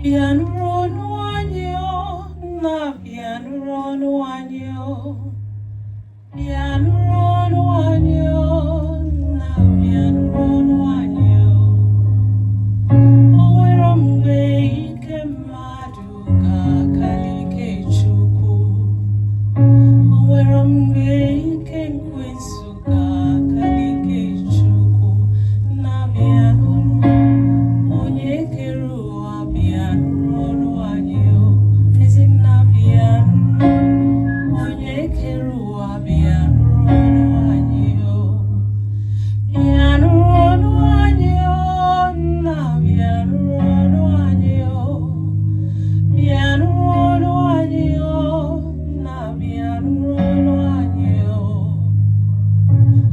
Piano no anyo, na piano no anyo. Piano no anyo, na piano no anyo. Owero mgbe ike mmadụ ga-akalike Chukwu. Owero mgbe ike nkwensu ga-akalike Chukwu. Na piano onye kere ụwa piano no anyo. Ezi na piano onye kere ụwa piano no anyo. Piano no anyo, na piano no anyo. Piano no anyo, na piano no anyo.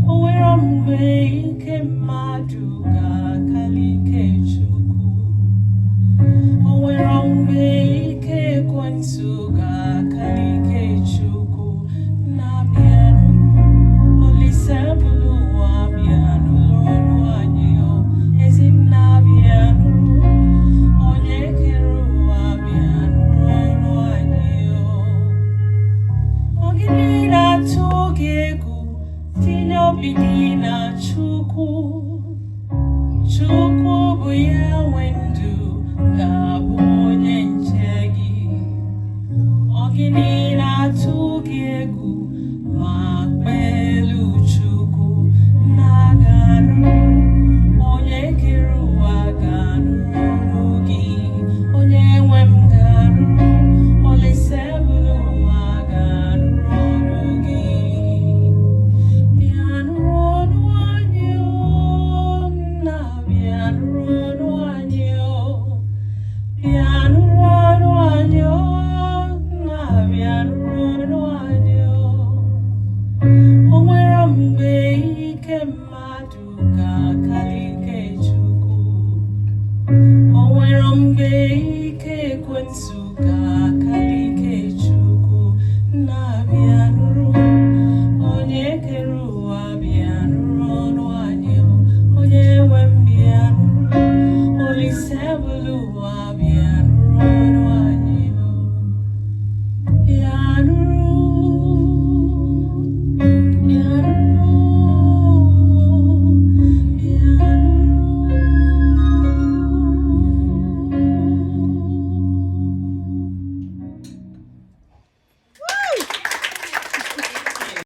Owero mgbe ike mmadụ ga-akalike Chukwu. Owero mgbe ike ekwensu ga-akalike Chukwu. Na piano Olise bụrụ ụwa piano no anyo. Ezi na piano onye kere ụwa piano no anyo. Ogidi na-atụ gị egwu, tinye obi gị na Chukwu. Chukwu bụ ya nwe ndụ, ga-abụ onye nche gị. Ogidi na-atụ gị egwu, ma kpelu Chukwu na-aganụ. Onye kere ụwa ga-anụrụ gị. Onye nwe m ga-anụrụ. Olise bụrụ ụwa ga-anụrụ gị. Piano no anyo, na piano no anyo. Piano no anyo, na piano no anyo. Owero mgbe ike mmadụ ga